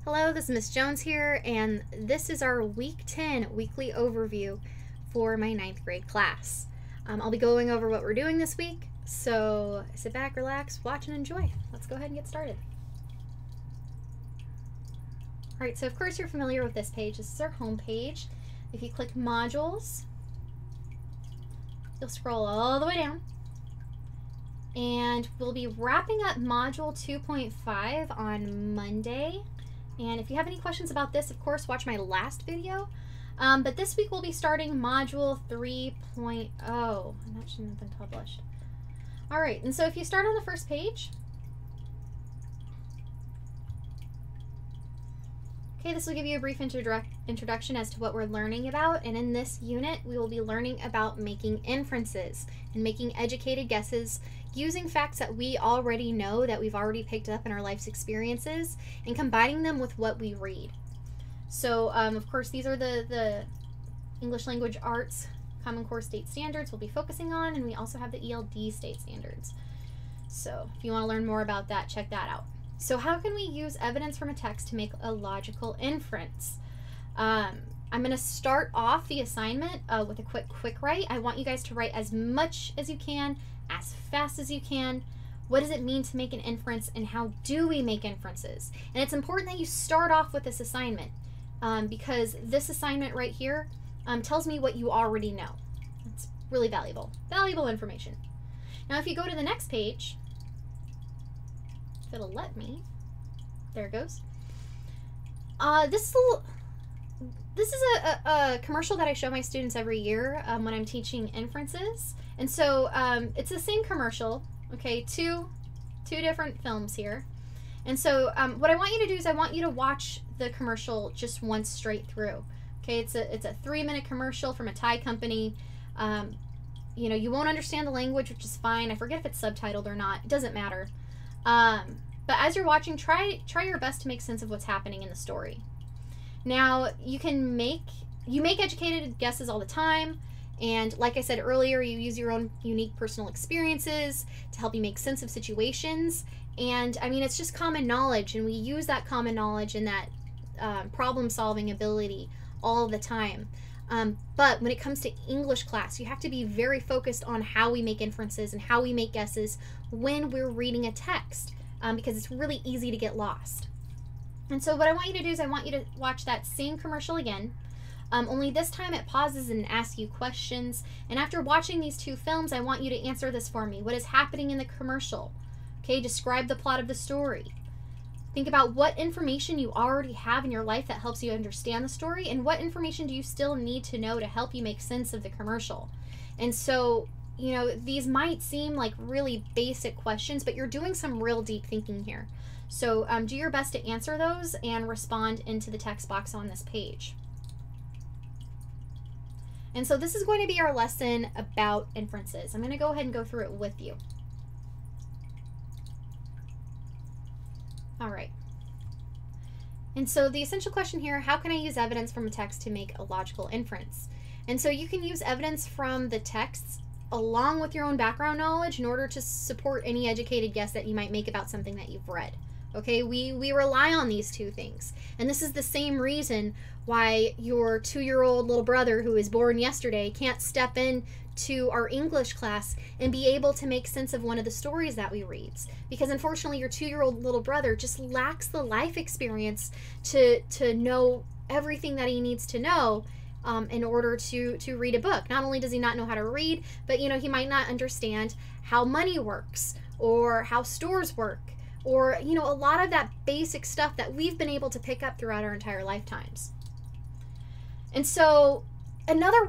Hello, this is Miss Jones here, and this is our Week 10 weekly overview for my 9th grade class. I'll be going over what we're doing this week, so sit back, relax, watch, and enjoy. Let's go ahead and get started. Alright, so of course you're familiar with this page. This is our home page. If you click Modules, you'll scroll all the way down. And we'll be wrapping up Module 2.5 on Monday. And if you have any questions about this, of course, watch my last video. But this week we'll be starting Module 3.0. And that shouldn't have been published. Alright, and so if you start on the first page. Okay, this will give you a brief introduction as to what we're learning about. And in this unit, we will be learning about making inferences and making educated guesses using facts that we already know, that we've already picked up in our life's experiences, and combining them with what we read. So, of course, these are the English Language Arts Common Core State Standards we'll be focusing on, and we also have the ELD State Standards. So, if you want to learn more about that, check that out. So how can we use evidence from a text to make a logical inference? I'm going to start off the assignment with a quick write. I want you guys to write as much as you can, as fast as you can. What does it mean to make an inference, and how do we make inferences? And it's important that you start off with this assignment because this assignment right here tells me what you already know. It's really valuable information. Now if you go to the next page, if it'll let me, there it goes. This is a commercial that I show my students every year when I'm teaching inferences. And so it's the same commercial, okay, two different films here. And so what I want you to do is I want you to watch the commercial just once straight through. Okay, it's a 3-minute commercial from a Thai company. You know, you won't understand the language, which is fine. I forget if it's subtitled or not. It doesn't matter. But as you're watching, try your best to make sense of what's happening in the story. Now, you make educated guesses all the time, and like I said earlier, you use your own unique personal experiences to help you make sense of situations. And I mean, it's just common knowledge, and we use that common knowledge and that problem-solving ability all the time. But when it comes to English class, you have to be very focused on how we make inferences and how we make guesses when we're reading a text, because it's really easy to get lost. And so what I want you to do is I want you to watch that same commercial again, only this time it pauses and asks you questions. And after watching these two films, I want you to answer this for me. What is happening in the commercial? Okay, describe the plot of the story. Think about what information you already have in your life that helps you understand the story, and what information do you still need to know to help you make sense of the commercial. And so, you know, these might seem like really basic questions, but you're doing some real deep thinking here. So do your best to answer those and respond into the text box on this page. And so this is going to be our lesson about inferences. I'm going to go ahead and go through it with you. All right. And so the essential question here, how can I use evidence from a text to make a logical inference? And so you can use evidence from the texts along with your own background knowledge in order to support any educated guess that you might make about something that you've read. Okay, we rely on these two things. And this is the same reason why your 2-year-old little brother who was born yesterday can't step in to our English class and be able to make sense of one of the stories that we read. Because unfortunately your 2-year-old little brother just lacks the life experience to know everything that he needs to know in order to read a book. Not only does he not know how to read, but you know, he might not understand how money works or how stores work, or you know, a lot of that basic stuff that we've been able to pick up throughout our entire lifetimes. And so another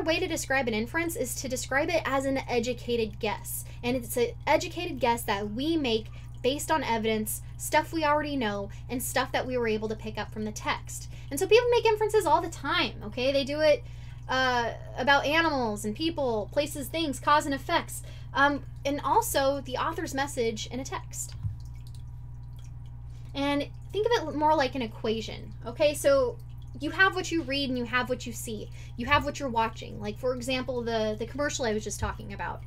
way to describe an inference is to describe it as an educated guess. And it's an educated guess that we make based on evidence, stuff we already know, and stuff that we were able to pick up from the text. And so people make inferences all the time, okay? They do it about animals and people, places, things, cause and effects, and also the author's message in a text. And think of it more like an equation, okay? So you have what you read and you have what you see. You have what you're watching. Like, for example, the commercial I was just talking about,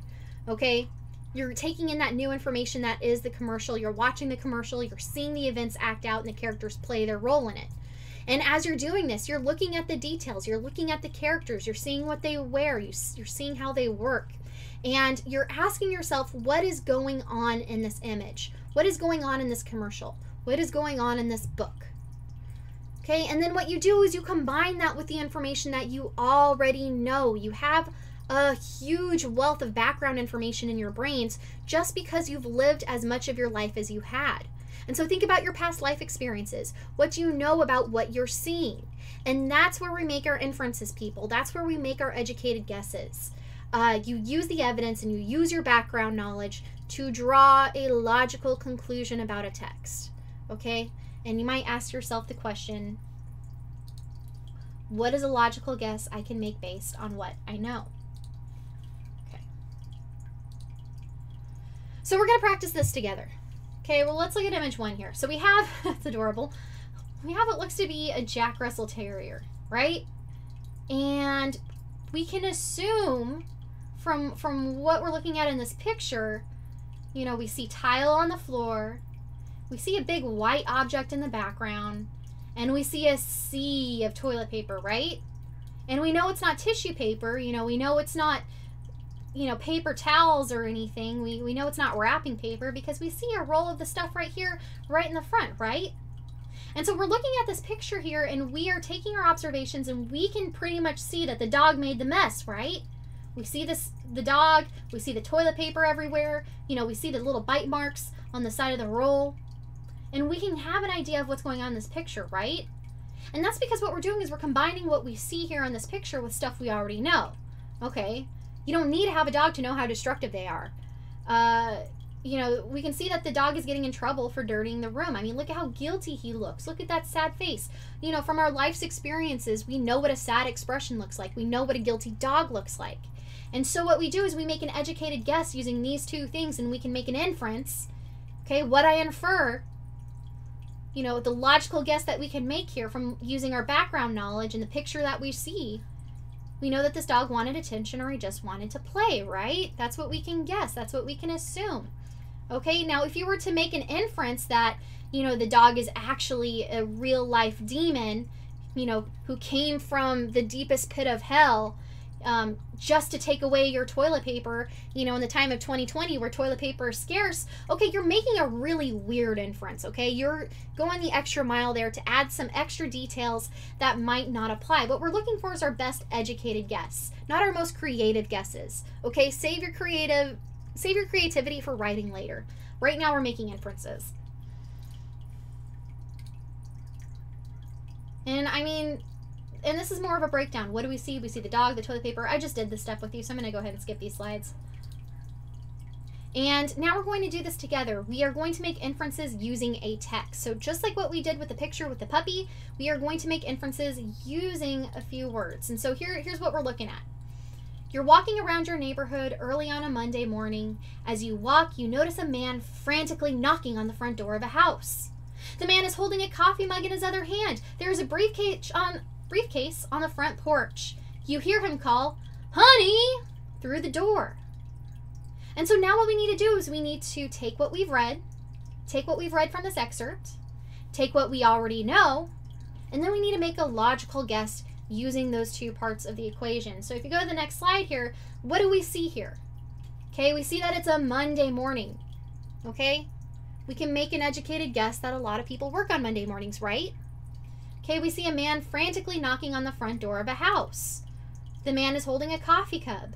okay? You're taking in that new information that is the commercial. You're watching the commercial. You're seeing the events act out and the characters play their role in it. And as you're doing this, you're looking at the details. You're looking at the characters. You're seeing what they wear. You're seeing how they work. And you're asking yourself, what is going on in this image? What is going on in this commercial? What is going on in this book? Okay, and then what you do is you combine that with the information that you already know. You have a huge wealth of background information in your brains just because you've lived as much of your life as you had. And so think about your past life experiences, what you know about what you're seeing. And that's where we make our inferences, people. That's where we make our educated guesses. You use the evidence and you use your background knowledge to draw a logical conclusion about a text. Okay? And you might ask yourself the question, what is a logical guess I can make based on what I know? Okay. So we're going to practice this together. Okay, well, let's look at image 1 here. So we have, that's adorable, we have what looks to be a Jack Russell Terrier, right? And we can assume from what we're looking at in this picture, you know, we see tile on the floor, we see a big white object in the background, and we see a sea of toilet paper, right? And we know it's not tissue paper, you know, we know it's not, you know, paper towels or anything. We know it's not wrapping paper because we see a roll of the stuff right here, right in the front, right? And so we're looking at this picture here and we are taking our observations and we can pretty much see that the dog made the mess, right? We see the dog, we see the toilet paper everywhere, you know, we see the little bite marks on the side of the roll. And we can have an idea of what's going on in this picture, right? And that's because what we're doing is we're combining what we see here on this picture with stuff we already know. Okay? You don't need to have a dog to know how destructive they are. You know, we can see that the dog is getting in trouble for dirtying the room. I mean, look at how guilty he looks. Look at that sad face. You know, from our life's experiences, we know what a sad expression looks like. We know what a guilty dog looks like. And so what we do is we make an educated guess using these two things, and we can make an inference. Okay, what I infer, you know, the logical guess that we can make here from using our background knowledge and the picture that we see. We know that this dog wanted attention or he just wanted to play, right? That's what we can guess. That's what we can assume. Okay, now if you were to make an inference that, you know, the dog is actually a real life demon, you know, who came from the deepest pit of hell just to take away your toilet paper, you know, in the time of 2020 where toilet paper is scarce, okay, you're making a really weird inference, okay? You're going the extra mile there to add some extra details that might not apply. What we're looking for is our best educated guess, not our most creative guesses, okay? Save your creativity for writing later. Right now we're making inferences. And I mean, and this is more of a breakdown. What do we see? We see the dog, the toilet paper. I just did this stuff with you, so I'm going to go ahead and skip these slides. And now we're going to do this together. We are going to make inferences using a text. So just like what we did with the picture with the puppy, we are going to make inferences using a few words. And so here's what we're looking at. You're walking around your neighborhood early on a Monday morning. As you walk, you notice a man frantically knocking on the front door of a house. The man is holding a coffee mug in his other hand. There is a briefcase on the front porch. You hear him call, "Honey!" through the door. And so now what we need to do is we need to take what we've read from this excerpt, take what we already know, and then we need to make a logical guess using those two parts of the equation. So if you go to the next slide here, what do we see here? Okay, we see that it's a Monday morning. Okay, we can make an educated guess that a lot of people work on Monday mornings, right? Okay, we see a man frantically knocking on the front door of a house. The man is holding a coffee cup,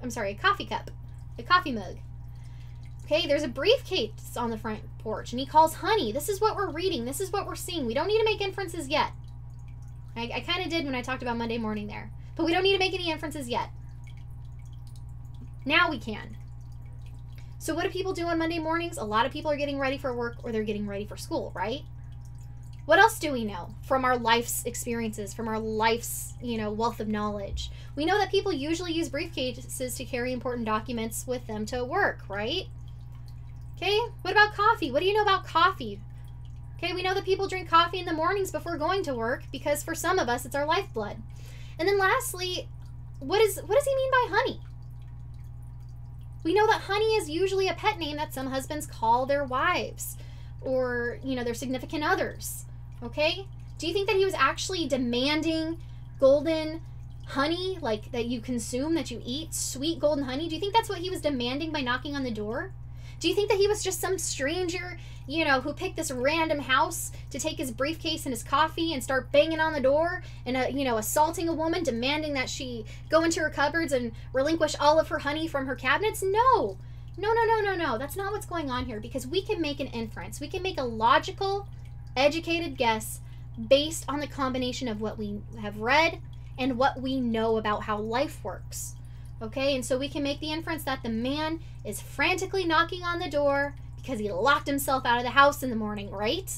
a coffee mug. Okay, there's a briefcase on the front porch, and he calls honey. This is what we're reading. This is what we're seeing. We don't need to make inferences yet. I kind of did when I talked about Monday morning there, but we don't need to make any inferences yet. Now we can. So what do people do on Monday mornings? A lot of people are getting ready for work or they're getting ready for school, right? What else do we know from our life's experiences, from our life's, you know, wealth of knowledge? We know that people usually use briefcases to carry important documents with them to work, right? Okay, what about coffee? What do you know about coffee? Okay, we know that people drink coffee in the mornings before going to work because for some of us, it's our lifeblood. And then lastly, what does he mean by honey? We know that Honey is usually a pet name that some husbands call their wives or, you know, their significant others. Okay? Do you think that he was actually demanding golden honey, like that you consume, that you eat, sweet golden honey? Do you think that's what he was demanding by knocking on the door? Do you think that he was just some stranger, you know, who picked this random house to take his briefcase and his coffee and start banging on the door and, you know, assaulting a woman, demanding that she go into her cupboards and relinquish all of her honey from her cabinets? No. No. That's not what's going on here, because we can make an inference. We can make a logical, educated guess based on the combination of what we have read and what we know about how life works. Okay, and so we can make the inference that the man is frantically knocking on the door because he locked himself out of the house in the morning, right?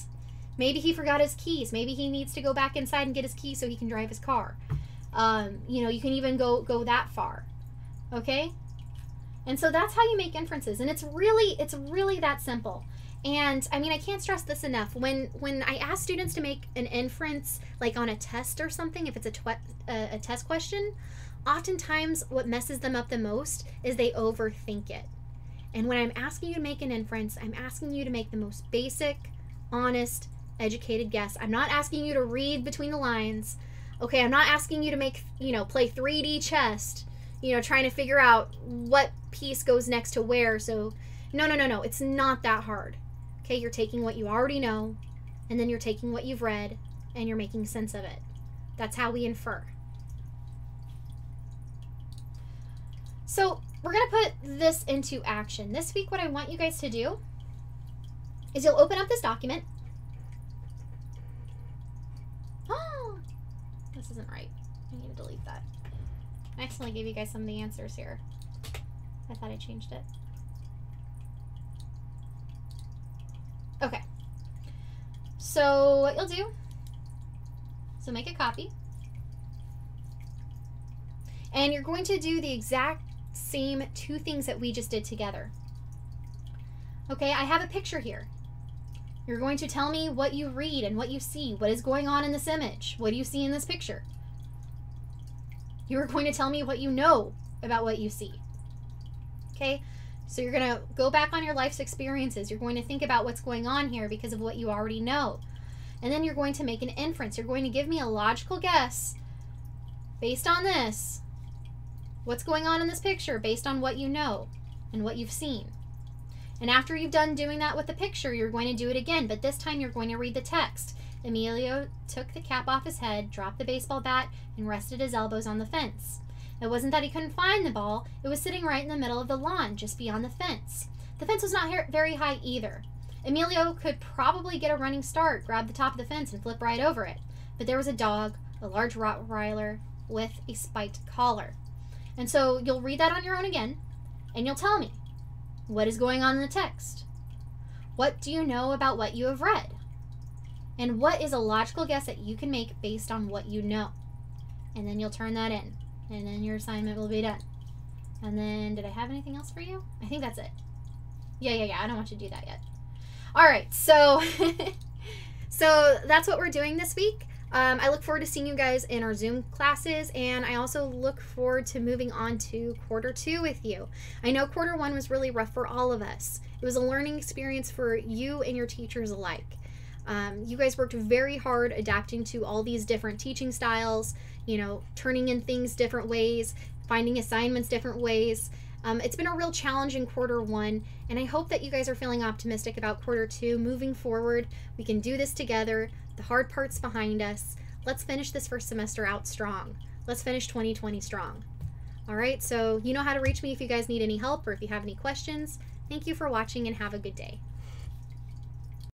Maybe he forgot his keys. Maybe he needs to go back inside and get his keys so he can drive his car. You know, you can even go that far. Okay? And so that's how you make inferences. And it's really that simple. And I mean, I can't stress this enough. When I ask students to make an inference, like on a test or something, if it's a test question, oftentimes what messes them up the most is they overthink it. And when I'm asking you to make an inference, I'm asking you to make the most basic, honest, educated guess. I'm not asking you to read between the lines. Okay, I'm not asking you to make, you know, play 3D chess, you know, trying to figure out what piece goes next to where. So, no. It's not that hard. Okay, you're taking what you already know, and then you're taking what you've read, and you're making sense of it. That's how we infer. So we're going to put this into action. This week, what I want you guys to do is you'll open up this document. Oh, this isn't right. I need to delete that. I accidentally gave you guys some of the answers here. I thought I changed it. Okay. So what you'll do, so make a copy. And you're going to do the exact same two things that we just did together. Okay, I have a picture here. You're going to tell me what you read and what you see. What is going on in this image? What do you see in this picture? You're going to tell me what you know about what you see. Okay, so you're going to go back on your life's experiences. You're going to think about what's going on here because of what you already know. And then you're going to make an inference. You're going to give me a logical guess based on this. What's going on in this picture based on what you know and what you've seen. And after you've done doing that with the picture, you're going to do it again, but this time you're going to read the text. Emilio took the cap off his head, dropped the baseball bat, and rested his elbows on the fence. It wasn't that he couldn't find the ball, it was sitting right in the middle of the lawn, just beyond the fence. The fence was not very high either. Emilio could probably get a running start, grab the top of the fence, and flip right over it. But there was a dog, a large Rottweiler, with a spiked collar. And so you'll read that on your own again, and you'll tell me, what is going on in the text? What do you know about what you have read? And what is a logical guess that you can make based on what you know? And then you'll turn that in, and then your assignment will be done. And then, did I have anything else for you? I think that's it. Yeah, I don't want you to do that yet. All right, so, so that's what we're doing this week. I look forward to seeing you guys in our Zoom classes, and I also look forward to moving on to quarter 2 with you. I know quarter 1 was really rough for all of us. It was a learning experience for you and your teachers alike. You guys worked very hard adapting to all these different teaching styles, you know, turning in things different ways, finding assignments different ways. It's been a real challenge in quarter 1, and I hope that you guys are feeling optimistic about quarter 2. Moving forward, we can do this together. The hard part's behind us. Let's finish this first semester out strong. Let's finish 2020 strong. All right, so you know how to reach me if you guys need any help or if you have any questions. Thank you for watching and have a good day.